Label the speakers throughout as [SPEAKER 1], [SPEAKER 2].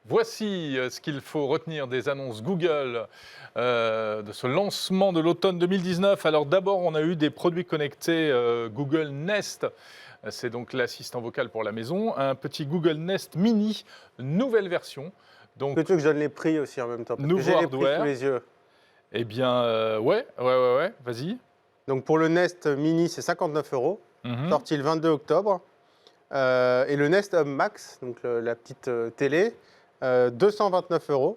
[SPEAKER 1] Voici ce qu'il faut retenir des annonces Google de ce lancement de l'automne 2019. Alors d'abord, on a eu des produits connectés Google Nest. C'est donc l'assistant vocal pour la maison. Un petit Google Nest Mini, nouvelle version. Donc,
[SPEAKER 2] Que tu veux que je donne les prix aussi en même temps, parce que
[SPEAKER 1] nouveau
[SPEAKER 2] j'ai les prix
[SPEAKER 1] hardware.
[SPEAKER 2] sous les yeux.
[SPEAKER 1] Eh bien, ouais, vas-y.
[SPEAKER 2] Donc pour le Nest Mini, c'est 59 €,
[SPEAKER 1] Mhm.
[SPEAKER 2] sorti le 22 octobre. Et le Nest Hub Max, donc la petite télé, 229 €,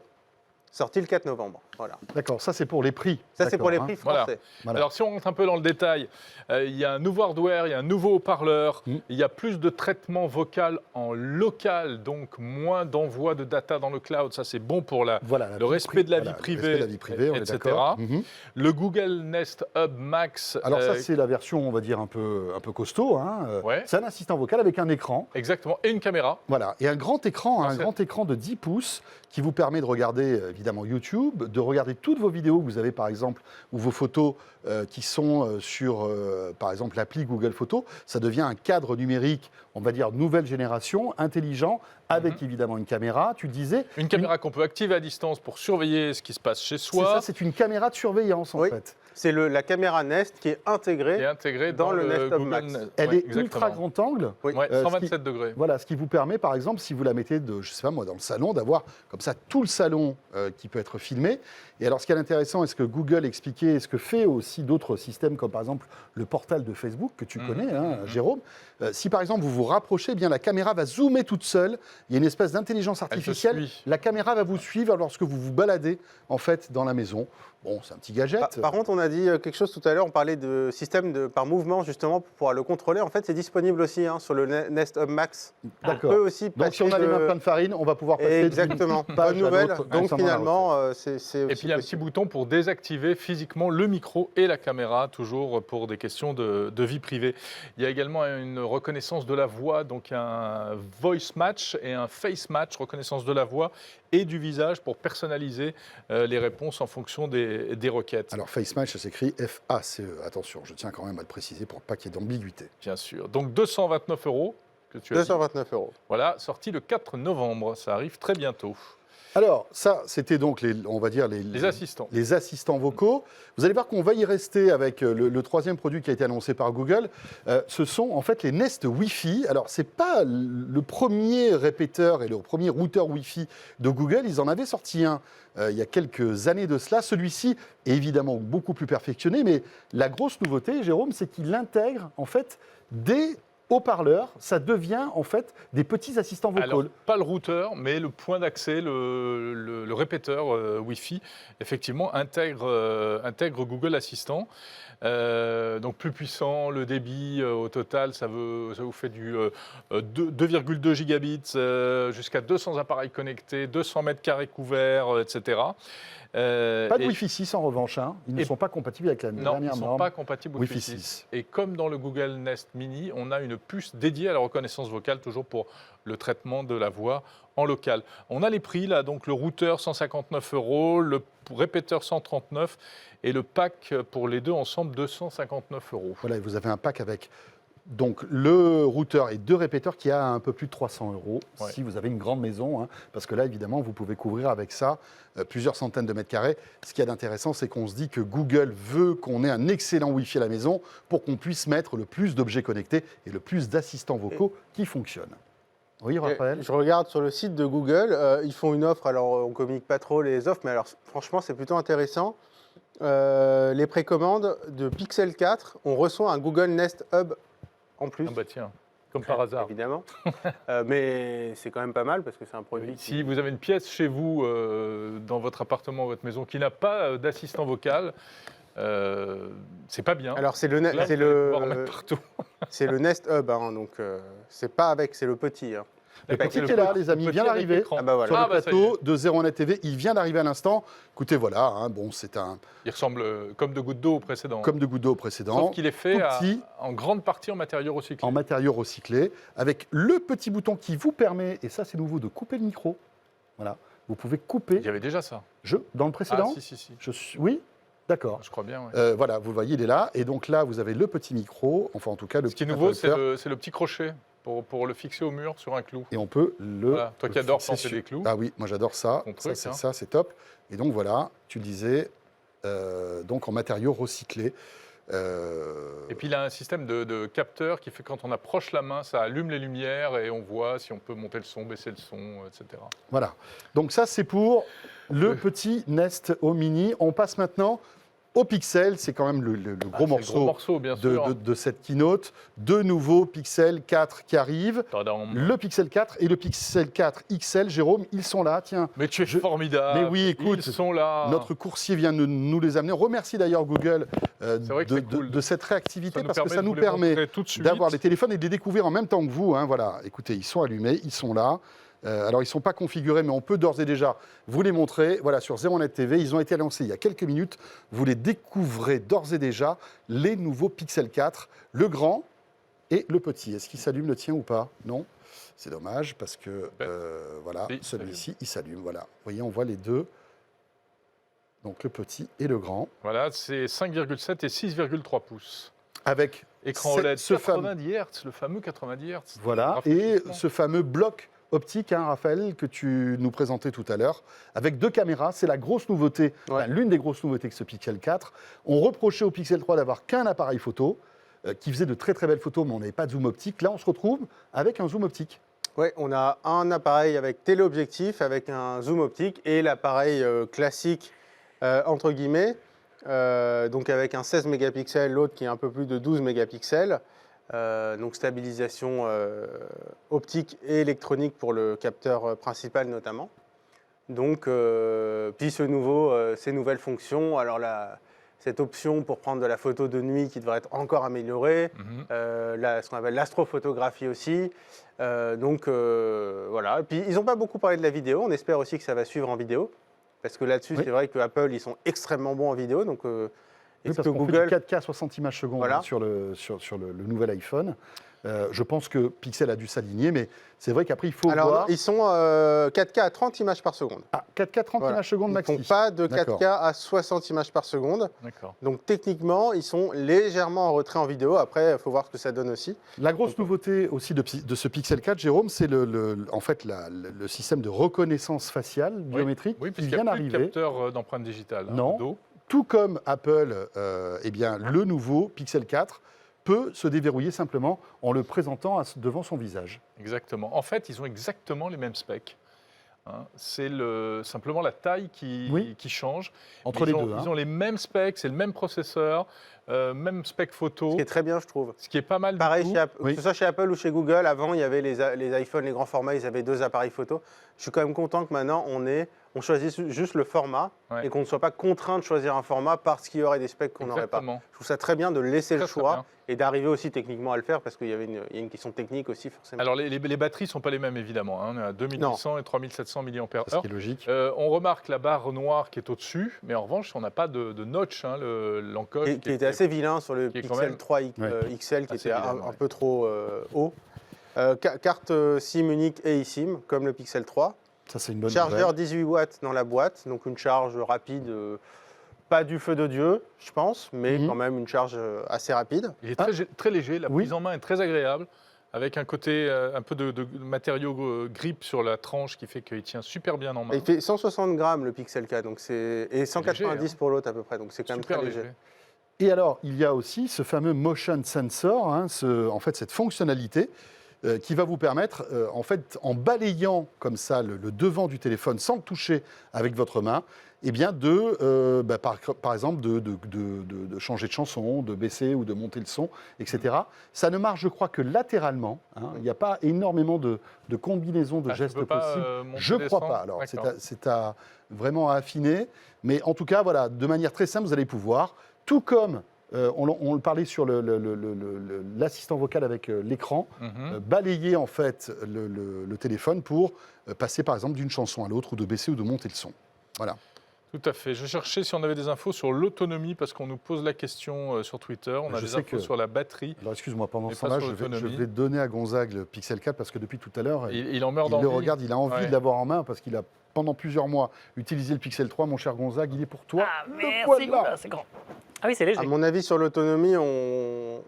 [SPEAKER 2] sorti le 4 novembre. Voilà.
[SPEAKER 3] D'accord, ça c'est pour les prix.
[SPEAKER 2] Ça, c'est pour les
[SPEAKER 3] D'accord,
[SPEAKER 2] prix
[SPEAKER 1] Voilà.
[SPEAKER 2] français.
[SPEAKER 3] Voilà.
[SPEAKER 1] Alors si on rentre un peu dans le détail, il y a un nouveau hardware, il y a un nouveau haut-parleur, il y a plus de traitement vocal en local, donc moins d'envoi de data dans le cloud. Ça c'est bon pour
[SPEAKER 3] Voilà,
[SPEAKER 1] le respect de la vie
[SPEAKER 3] le
[SPEAKER 1] privée,
[SPEAKER 3] respect de la vie privée, on est
[SPEAKER 1] etc.
[SPEAKER 3] d'accord. Mhm.
[SPEAKER 1] Le Google Nest Hub Max.
[SPEAKER 3] Alors ça c'est la version, on va dire, un peu costaud. Hein.
[SPEAKER 1] Ouais.
[SPEAKER 3] C'est un assistant vocal avec un écran.
[SPEAKER 1] Exactement, et une caméra.
[SPEAKER 3] Voilà, et un grand écran,
[SPEAKER 1] Non,
[SPEAKER 3] un
[SPEAKER 1] c'est-
[SPEAKER 3] grand écran de 10 pouces qui vous permet de regarder évidemment YouTube, de regarder toutes vos vidéos que vous avez par exemple, ou vos photos qui sont sur par exemple l'appli Google Photos. Ça devient un cadre numérique, on va dire nouvelle génération, intelligent, avec évidemment une caméra. Tu disais,
[SPEAKER 1] Une caméra qu'on peut activer à distance pour surveiller ce qui se passe chez
[SPEAKER 3] c'est ça,
[SPEAKER 1] soi.
[SPEAKER 3] c'est une caméra de surveillance en
[SPEAKER 2] Oui.
[SPEAKER 3] fait.
[SPEAKER 2] C'est la caméra Nest qui est intégrée.
[SPEAKER 1] Et intégré
[SPEAKER 2] Dans le Nest Hub
[SPEAKER 1] Google
[SPEAKER 2] Max.
[SPEAKER 1] Nest.
[SPEAKER 3] Elle
[SPEAKER 1] Ouais,
[SPEAKER 3] est
[SPEAKER 1] exactement.
[SPEAKER 3] ultra grand angle.
[SPEAKER 2] Oui.
[SPEAKER 1] Ouais,
[SPEAKER 3] ce qui-
[SPEAKER 1] 127 degrés.
[SPEAKER 3] Voilà, ce qui vous permet, par exemple, si vous la mettez, je sais pas moi, dans le salon, d'avoir comme ça tout le salon qui peut être filmé. Et alors, ce qui est intéressant, est ce que Google expliquait, et ce que fait aussi d'autres systèmes, comme par exemple le portal de Facebook que tu connais, hein, Jérôme. Si par exemple vous vous rapprochez, eh bien la caméra va zoomer toute seule. Il y a une espèce d'intelligence
[SPEAKER 1] te
[SPEAKER 3] artificielle.
[SPEAKER 1] suit.
[SPEAKER 3] La caméra va vous suivre lorsque vous vous baladez en fait dans la maison. Bon, c'est un petit gadget.
[SPEAKER 2] Par contre, on a dit quelque chose tout à l'heure, on parlait de système par mouvement justement pour pouvoir le contrôler. En fait, c'est disponible aussi sur le Nest Hub Max.
[SPEAKER 3] D'accord.
[SPEAKER 2] On peut aussi
[SPEAKER 3] Donc si on a les mains pleines de farine, on va pouvoir passer
[SPEAKER 2] Exactement,
[SPEAKER 3] d'une page
[SPEAKER 2] bonne
[SPEAKER 3] à
[SPEAKER 2] nouvelle.
[SPEAKER 3] l'autre,
[SPEAKER 2] Donc
[SPEAKER 3] concernant la
[SPEAKER 2] finalement, c'est
[SPEAKER 1] Et
[SPEAKER 2] aussi
[SPEAKER 1] puis il y a un petit
[SPEAKER 2] possible.
[SPEAKER 1] bouton pour désactiver physiquement le micro et la caméra, toujours pour des questions de vie privée. Il y a également une reconnaissance de la voix, donc un voice match et un face match, reconnaissance de la voix et du visage pour personnaliser les réponses en fonction des requêtes.
[SPEAKER 3] Alors FaceMatch, ça s'écrit F-A-C-E. Attention, je tiens quand même à le préciser pour pas qu'il y ait d'ambiguïté.
[SPEAKER 1] Bien sûr. Donc 229 € que tu as dit.
[SPEAKER 2] 229 €.
[SPEAKER 1] Voilà, sorti le 4 novembre. Ça arrive très bientôt.
[SPEAKER 3] Alors ça, c'était donc on va dire
[SPEAKER 1] Les assistants.
[SPEAKER 3] les assistants vocaux. Vous allez voir qu'on va y rester avec le troisième produit qui a été annoncé par Google. Ce sont en fait les Nest Wi-Fi. Alors c'est pas le premier répéteur et le premier routeur Wi-Fi de Google. Ils en avaient sorti un il y a quelques années de cela. Celui-ci est évidemment beaucoup plus perfectionné, mais la grosse nouveauté, Jérôme, c'est qu'il intègre en fait des haut-parleurs. Ça devient en fait des petits assistants vocaux.
[SPEAKER 1] Alors, pas le routeur, mais le point d'accès, le répéteur Wi-Fi, effectivement, intègre Google Assistant. Donc plus puissant, le débit au total, ça vous fait du 2,2 gigabits jusqu'à 200 appareils connectés, 200 mètres carrés couverts, etc.
[SPEAKER 3] Pas de
[SPEAKER 1] Et-
[SPEAKER 3] Wi-Fi 6 en revanche. Hein. Ils ne
[SPEAKER 1] et-
[SPEAKER 3] sont pas compatibles avec la
[SPEAKER 1] Non, ils
[SPEAKER 3] dernière
[SPEAKER 1] ne sont
[SPEAKER 3] norme.
[SPEAKER 1] pas compatibles Wi-Fi
[SPEAKER 3] Wi-Fi
[SPEAKER 1] 6.
[SPEAKER 3] 6.
[SPEAKER 1] Et comme dans le Google Nest Mini, on a une puce dédiée à la reconnaissance vocale, toujours pour le traitement de la voix en local. On a les prix là, donc le routeur 159 €, le répéteur 139 et le pack pour les deux ensemble 259 €.
[SPEAKER 3] Voilà, et vous avez un pack avec donc le routeur et deux répéteurs qui a un peu plus de 300 €
[SPEAKER 1] Ouais.
[SPEAKER 3] si vous avez une grande maison, hein, parce que là évidemment vous pouvez couvrir avec ça plusieurs centaines de mètres carrés. Ce qu'il y a d'intéressant, c'est qu'on se dit que Google veut qu'on ait un excellent Wi-Fi à la maison pour qu'on puisse mettre le plus d'objets connectés et le plus d'assistants vocaux qui fonctionnent. Oui, Raphaël.
[SPEAKER 2] Je regarde sur le site de Google, ils font une offre, alors on ne communique pas trop les offres, mais alors franchement c'est plutôt intéressant. Les précommandes de Pixel 4, on reçoit un Google Nest Hub en plus.
[SPEAKER 1] Ah bah tiens, comme par hasard.
[SPEAKER 2] Évidemment. Mais c'est quand même pas mal parce que c'est un produit
[SPEAKER 1] Si vous avez une pièce chez vous, dans votre appartement, votre maison, qui n'a pas d'assistant vocal, c'est pas bien.
[SPEAKER 2] Alors c'est
[SPEAKER 1] Là, vous allez pouvoir en mettre partout.
[SPEAKER 2] c'est le Nest Hub, hein, donc c'est pas avec, c'est le petit. Hein.
[SPEAKER 3] Le petit
[SPEAKER 1] le
[SPEAKER 3] est là,
[SPEAKER 1] petit-
[SPEAKER 3] les amis, il
[SPEAKER 1] petit
[SPEAKER 3] vient
[SPEAKER 1] avec
[SPEAKER 3] d'arriver
[SPEAKER 1] l'écran.
[SPEAKER 2] Ah bah voilà.
[SPEAKER 3] sur
[SPEAKER 1] Ah
[SPEAKER 3] le
[SPEAKER 1] bah, ça y
[SPEAKER 3] plateau de 01net TV. Il vient d'arriver à l'instant. Écoutez, voilà, hein, bon, c'est un
[SPEAKER 1] Il ressemble comme de gouttes d'eau au précédent.
[SPEAKER 3] comme de gouttes d'eau précédent.
[SPEAKER 1] Sauf qu'il est fait
[SPEAKER 3] tout petit,
[SPEAKER 1] en grande partie en matériaux recyclés.
[SPEAKER 3] en matériaux recyclés, avec le petit bouton qui vous permet, et ça c'est nouveau, de couper le micro. Voilà, vous pouvez couper.
[SPEAKER 1] Il y avait déjà ça.
[SPEAKER 3] Dans le précédent
[SPEAKER 1] Ah, si.
[SPEAKER 3] Oui, d'accord.
[SPEAKER 1] Je crois bien. Ouais.
[SPEAKER 3] Voilà, vous le voyez, il est là. Et donc là, vous avez le petit micro, enfin en tout cas le
[SPEAKER 1] Ce qui est
[SPEAKER 3] petit
[SPEAKER 1] nouveau, c'est
[SPEAKER 3] interrupteur.
[SPEAKER 1] le petit crochet. pour le fixer au mur sur un clou.
[SPEAKER 3] Et on peut le.
[SPEAKER 1] Voilà. Toi qui adores
[SPEAKER 3] fixer
[SPEAKER 1] planter des clous.
[SPEAKER 3] Ah oui, moi j'adore ça.
[SPEAKER 1] Ton
[SPEAKER 3] Ça,
[SPEAKER 1] truc,
[SPEAKER 3] c'est
[SPEAKER 1] hein.
[SPEAKER 3] ça, c'est top. Et donc voilà, tu le disais, donc en matériaux recyclés.
[SPEAKER 1] Et puis il a un système de capteur qui fait que quand on approche la main, ça allume les lumières et on voit si on peut monter le son, baisser le son, etc.
[SPEAKER 3] Voilà. Donc ça, c'est pour le petit Nest Home Mini. On passe maintenant au Pixel. C'est quand même le gros morceau,
[SPEAKER 1] Gros morceau, bien sûr.
[SPEAKER 3] de cette keynote. Deux nouveaux Pixel 4 qui arrivent.
[SPEAKER 1] Tadam.
[SPEAKER 3] Le Pixel 4 et le Pixel 4 XL. Jérôme, ils sont là. Tiens,
[SPEAKER 1] Mais tu es formidable.
[SPEAKER 3] Mais oui, écoute,
[SPEAKER 1] ils sont là.
[SPEAKER 3] notre coursier vient de nous les amener. On remercie d'ailleurs Google
[SPEAKER 1] vrai que c'est cool.
[SPEAKER 3] de cette réactivité parce que ça
[SPEAKER 1] de
[SPEAKER 3] nous
[SPEAKER 1] vous les
[SPEAKER 3] permet
[SPEAKER 1] montrer tout de suite.
[SPEAKER 3] d'avoir les téléphones et de les découvrir en même temps que vous. Hein, voilà. Écoutez, ils sont allumés, ils sont là. Alors, ils ne sont pas configurés, mais on peut d'ores et déjà vous les montrer. Voilà, sur 01net TV, ils ont été annoncés il y a quelques minutes. Vous les découvrez d'ores et déjà, les nouveaux Pixel 4, le grand et le petit. Est-ce qu'il s'allume le tien ou pas? Non. C'est dommage parce que, voilà,
[SPEAKER 1] Oui,
[SPEAKER 3] celui-ci, il s'allume. Voilà. Vous voyez, on voit les deux. Donc, le petit et le grand.
[SPEAKER 1] Voilà, c'est 5,7 et 6,3 pouces.
[SPEAKER 3] Avec
[SPEAKER 1] Écran OLED
[SPEAKER 3] ce fameux
[SPEAKER 1] 90 Hz, le fameux 90 Hz.
[SPEAKER 3] Voilà, et ce fameux bloc optique, hein, Raphaël, que tu nous présentais tout à l'heure, avec deux caméras. C'est la grosse nouveauté, enfin, l'une des grosses nouveautés que ce Pixel 4. On reprochait au Pixel 3 d'avoir qu'un appareil photo, qui faisait de très très belles photos, mais on n'avait pas de zoom optique. Là, on se retrouve avec un zoom optique.
[SPEAKER 2] Oui, on a un appareil avec téléobjectif, avec un zoom optique, et l'appareil classique, entre guillemets, donc avec un 16 mégapixels, l'autre qui est un peu plus de 12 mégapixels. Donc stabilisation optique et électronique pour le capteur principal notamment. Donc, puis ces nouvelles fonctions, alors cette option pour prendre de la photo de nuit qui devrait être encore améliorée, ce qu'on appelle l'astrophotographie aussi. Voilà. Et puis ils n'ont pas beaucoup parlé de la vidéo, on espère aussi que ça va suivre en vidéo. Parce que là-dessus, c'est vrai que Apple, ils sont extrêmement bons en vidéo. Donc,
[SPEAKER 3] oui, parce qu'on fait du 4K 60 images secondes
[SPEAKER 2] voilà.
[SPEAKER 3] sur le nouvel iPhone. Je pense que Pixel a dû s'aligner, mais c'est vrai qu'après, il faut voir...
[SPEAKER 2] Ils sont 4K à 30 images par seconde.
[SPEAKER 3] Ah, 4K 30 images secondes maxi.
[SPEAKER 2] Ils ne font pas de 4K à 60 images par seconde. Donc techniquement, ils sont légèrement en retrait en vidéo. Après, il faut voir ce que ça donne aussi.
[SPEAKER 3] La grosse nouveauté aussi de ce Pixel 4, Jérôme, c'est en fait le système de reconnaissance faciale biométrique qui vient d'arriver.
[SPEAKER 1] Il n'y a plus de capteur d'empreinte digitale.
[SPEAKER 3] Non. Tout comme Apple, eh bien, le nouveau Pixel 4 peut se déverrouiller simplement en le présentant devant son visage.
[SPEAKER 1] Exactement. En fait, ils ont exactement les mêmes specs. Hein. C'est simplement la taille qui change.
[SPEAKER 3] Entre les deux.
[SPEAKER 1] Ils ont les mêmes specs, c'est le même processeur, même spec photo.
[SPEAKER 2] Ce qui est très bien, je trouve.
[SPEAKER 1] Ce qui est pas mal.
[SPEAKER 2] Pareil,
[SPEAKER 1] du coup.
[SPEAKER 2] que ce soit chez Apple ou chez Google, avant, il y avait les iPhones, les grands formats, ils avaient deux appareils photo. Je suis quand même content que maintenant, on choisisse juste le format et qu'on ne soit pas contraint de choisir un format parce qu'il y aurait des specs qu'on n'aurait pas. Je trouve ça très bien de laisser le choix et d'arriver aussi techniquement à le faire parce qu'il y avait une question technique aussi, forcément.
[SPEAKER 1] Alors, les batteries ne sont pas les mêmes, évidemment. Hein. On est à 2800 et 3700 mAh.
[SPEAKER 3] C'est ce qui est logique.
[SPEAKER 1] On remarque la barre noire qui est au-dessus, mais en revanche, on n'a pas de notch, hein, l'encoche.
[SPEAKER 2] Qui était assez vilain sur le Pixel 3 XL, qui était un peu trop haut. Carte SIM unique et eSIM, comme le Pixel 3.
[SPEAKER 3] Ça, c'est une bonne
[SPEAKER 2] Chargeur
[SPEAKER 3] nouvelle.
[SPEAKER 2] 18 watts dans la boîte, donc une charge rapide, pas du feu de Dieu, je pense, mais quand même une charge assez rapide.
[SPEAKER 1] Il est très léger, la prise en main est très agréable, avec un côté un peu de matériau grip sur la tranche qui fait qu'il tient super bien en main.
[SPEAKER 2] Et il fait 160 grammes le Pixel 4, donc et 190
[SPEAKER 1] léger,
[SPEAKER 2] pour l'autre à peu près, donc c'est quand même
[SPEAKER 1] super
[SPEAKER 2] très léger.
[SPEAKER 3] Et alors, il y a aussi ce fameux motion sensor, hein, en fait, cette fonctionnalité qui va vous permettre, en fait, en balayant comme ça le devant du téléphone sans le toucher avec votre main, eh bien par exemple, de changer de chanson, de baisser ou de monter le son, etc. Ça ne marche, je crois, que latéralement. Hein. Il n'y a pas énormément de combinaisons de gestes possibles. Je ne crois pas. Alors, c'est vraiment à affiner. Mais en tout cas, voilà, de manière très simple, vous allez pouvoir, tout comme on le parlait sur l'assistant vocal avec l'écran, balayer en fait le téléphone pour passer par exemple d'une chanson à l'autre ou de baisser ou de monter le son. Voilà.
[SPEAKER 1] Tout à fait. Je cherchais si on avait des infos sur l'autonomie parce qu'on nous pose la question sur Twitter. On a des infos sur la batterie.
[SPEAKER 3] Alors excuse-moi, pendant ce temps-là, je vais donner à Gonzague le Pixel 4 parce que depuis tout à l'heure,
[SPEAKER 1] il en meurt d'envie.
[SPEAKER 3] Il le regarde, il a envie de l'avoir en main parce qu'il a pendant plusieurs mois utilisé le Pixel 3. Mon cher Gonzague, il est pour toi.
[SPEAKER 4] Ah, merci, c'est grand. Ah oui, c'est léger.
[SPEAKER 2] À mon avis, sur l'autonomie, on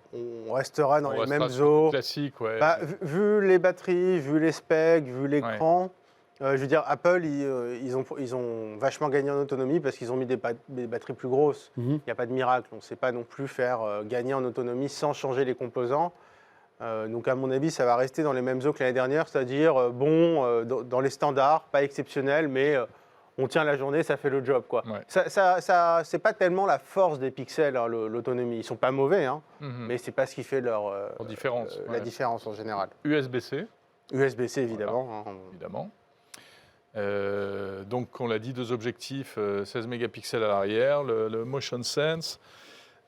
[SPEAKER 2] restera dans
[SPEAKER 1] On
[SPEAKER 2] les
[SPEAKER 1] restera
[SPEAKER 2] mêmes
[SPEAKER 1] sur le
[SPEAKER 2] eaux.
[SPEAKER 1] classique, ouais.
[SPEAKER 2] Bah, vu les batteries, vu les specs, vu l'écran, je veux dire, Apple, ils ont vachement gagné en autonomie parce qu'ils ont mis des batteries plus grosses. Il n'y a pas de miracle. On ne sait pas non plus faire gagner en autonomie sans changer les composants. Donc, à mon avis, ça va rester dans les mêmes eaux que l'année dernière, c'est-à-dire, dans les standards, pas exceptionnel, mais on tient la journée, ça fait le job, quoi.
[SPEAKER 1] Ouais.
[SPEAKER 2] C'est pas tellement la force des pixels, hein, l'autonomie. Ils sont pas mauvais, hein, mais c'est pas ce qui fait
[SPEAKER 1] En différence.
[SPEAKER 2] la différence en général.
[SPEAKER 1] USB-C,
[SPEAKER 2] USB-C, évidemment. Hein.
[SPEAKER 1] évidemment. Donc, on l'a dit, 2 objectifs, 16 mégapixels à l'arrière, le Motion Sense,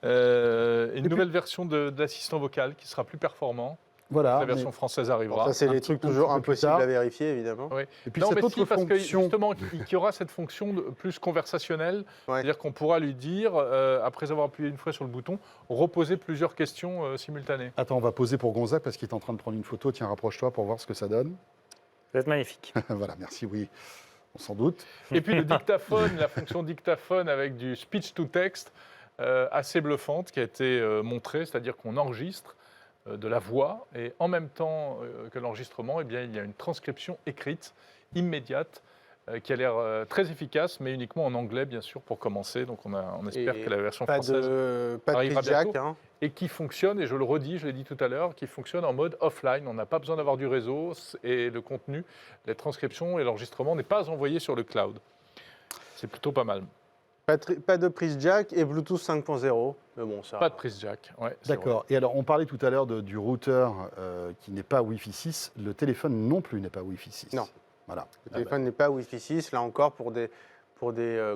[SPEAKER 1] une nouvelle version de l'assistant vocal qui sera plus performant.
[SPEAKER 3] Voilà.
[SPEAKER 1] La version française arrivera.
[SPEAKER 2] Ça, c'est
[SPEAKER 3] Un
[SPEAKER 2] les
[SPEAKER 3] petit
[SPEAKER 2] trucs
[SPEAKER 3] peu
[SPEAKER 2] toujours
[SPEAKER 3] plus
[SPEAKER 2] impossibles
[SPEAKER 3] tard.
[SPEAKER 2] à vérifier, évidemment.
[SPEAKER 1] Oui.
[SPEAKER 3] Et puis
[SPEAKER 1] Non,
[SPEAKER 3] cette
[SPEAKER 1] mais
[SPEAKER 3] autre
[SPEAKER 1] si, parce que
[SPEAKER 3] fonction.
[SPEAKER 1] justement, qu'il y aura cette fonction plus conversationnelle,
[SPEAKER 2] Ouais.
[SPEAKER 1] c'est-à-dire qu'on pourra lui dire, après avoir appuyé une fois sur le bouton, reposer plusieurs questions simultanées.
[SPEAKER 3] Attends, on va poser pour Gonzague parce qu'il est en train de prendre une photo. Tiens, rapproche-toi pour voir ce que ça donne.
[SPEAKER 4] Vous êtes magnifique.
[SPEAKER 3] Voilà, merci, oui, on s'en doute.
[SPEAKER 1] Et puis le dictaphone, la fonction dictaphone avec du speech to text, assez bluffante, qui a été montrée, c'est-à-dire qu'on enregistre de la voix et en même temps que l'enregistrement, eh bien, il y a une transcription écrite immédiate qui a l'air très efficace, mais uniquement en anglais, bien sûr, pour commencer. Donc on espère
[SPEAKER 2] Et
[SPEAKER 1] que la version
[SPEAKER 2] Pas
[SPEAKER 1] française
[SPEAKER 2] de
[SPEAKER 1] arrivera
[SPEAKER 2] prise jack.
[SPEAKER 1] bientôt.
[SPEAKER 2] Hein.
[SPEAKER 1] et qui fonctionne, et je le redis, je l'ai dit tout à l'heure, qui fonctionne en mode offline. On n'a pas besoin d'avoir du réseau et le contenu, les transcriptions et l'enregistrement n'est pas envoyé sur le cloud. C'est plutôt pas mal.
[SPEAKER 2] Pas de prise jack et Bluetooth 5.0. Mais bon, ça.
[SPEAKER 1] Pas de prise jack. Ouais, c'est vrai.
[SPEAKER 3] D'accord. Et alors, on parlait tout à l'heure du routeur qui n'est pas Wi-Fi 6. Le téléphone non plus n'est pas Wi-Fi 6.
[SPEAKER 2] Non.
[SPEAKER 3] Voilà.
[SPEAKER 2] Le téléphone n'est pas Wi-Fi 6, là encore, pour des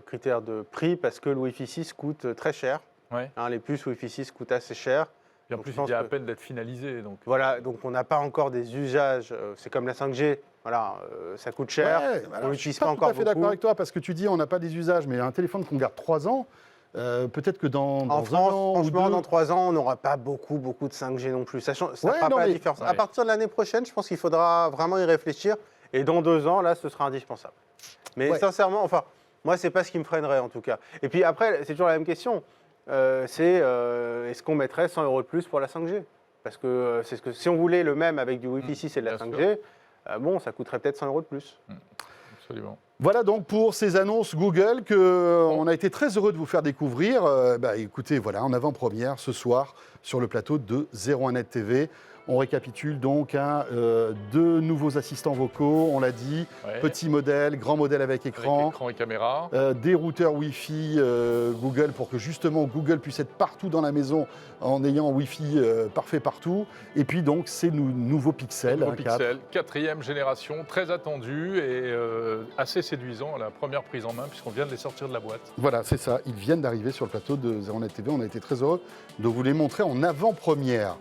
[SPEAKER 2] critères de prix, parce que le Wi-Fi 6 coûte très cher.
[SPEAKER 1] Ouais.
[SPEAKER 2] Hein, les puces Wi-Fi 6 coûtent assez cher.
[SPEAKER 1] Et en
[SPEAKER 2] Donc,
[SPEAKER 1] plus,
[SPEAKER 2] je pense
[SPEAKER 1] il y a à
[SPEAKER 2] que-
[SPEAKER 1] peine d'être finalisé. Donc,
[SPEAKER 2] Voilà, donc on n'a pas encore des usages. C'est comme la 5G. Voilà, ça coûte cher.
[SPEAKER 3] Ouais,
[SPEAKER 2] on
[SPEAKER 3] alors, je
[SPEAKER 2] l'utilise
[SPEAKER 3] suis
[SPEAKER 2] pas
[SPEAKER 3] pas
[SPEAKER 2] encore
[SPEAKER 3] tout à fait
[SPEAKER 2] beaucoup.
[SPEAKER 3] d'accord avec toi parce que tu dis on n'a pas des usages, mais un téléphone qu'on garde 3 ans, peut-être que dans
[SPEAKER 2] En
[SPEAKER 3] un
[SPEAKER 2] France,
[SPEAKER 3] an ou
[SPEAKER 2] franchement,
[SPEAKER 3] deux,
[SPEAKER 2] dans 3 ans, on n'aura pas beaucoup de 5G non plus. Ça ne
[SPEAKER 3] Ouais,
[SPEAKER 2] fera
[SPEAKER 3] non,
[SPEAKER 2] pas la
[SPEAKER 3] mais-
[SPEAKER 2] différence. À
[SPEAKER 1] Ouais.
[SPEAKER 2] partir de l'année prochaine, je pense qu'il faudra vraiment y réfléchir. Et dans 2 ans, là, ce sera indispensable. Mais
[SPEAKER 3] Ouais.
[SPEAKER 2] sincèrement, enfin, moi, c'est pas ce qui me freinerait en tout cas. Et puis après, c'est toujours la même question. Est-ce qu'on mettrait 100 € de plus pour la 5G? Parce que, si on voulait le même avec du Wi-Fi 6 et de la
[SPEAKER 1] bien
[SPEAKER 2] 5G, bon, ça coûterait peut-être 100 € de plus.
[SPEAKER 1] absolument.
[SPEAKER 3] Voilà donc pour ces annonces Google que on a été très heureux de vous faire découvrir. Écoutez, voilà, en avant-première ce soir sur le plateau de 01net TV. On récapitule donc 2 nouveaux assistants vocaux, on l'a dit,
[SPEAKER 1] Ouais.
[SPEAKER 3] petit modèle, grand modèle avec
[SPEAKER 1] Avec
[SPEAKER 3] écran.
[SPEAKER 1] écran et caméra.
[SPEAKER 3] Des routeurs Wi-Fi Google pour que justement Google puisse être partout dans la maison en ayant Wi-Fi parfait partout. Et puis donc ces nouveaux pixels.
[SPEAKER 1] Nouveau
[SPEAKER 3] 4.
[SPEAKER 1] Pixel, 4e génération, très attendu et assez séduisant à la première prise en main puisqu'on vient de les sortir de la boîte.
[SPEAKER 3] Voilà, c'est ça. Ils viennent d'arriver sur le plateau de 01net TV. On a été très heureux de vous les montrer en avant-première.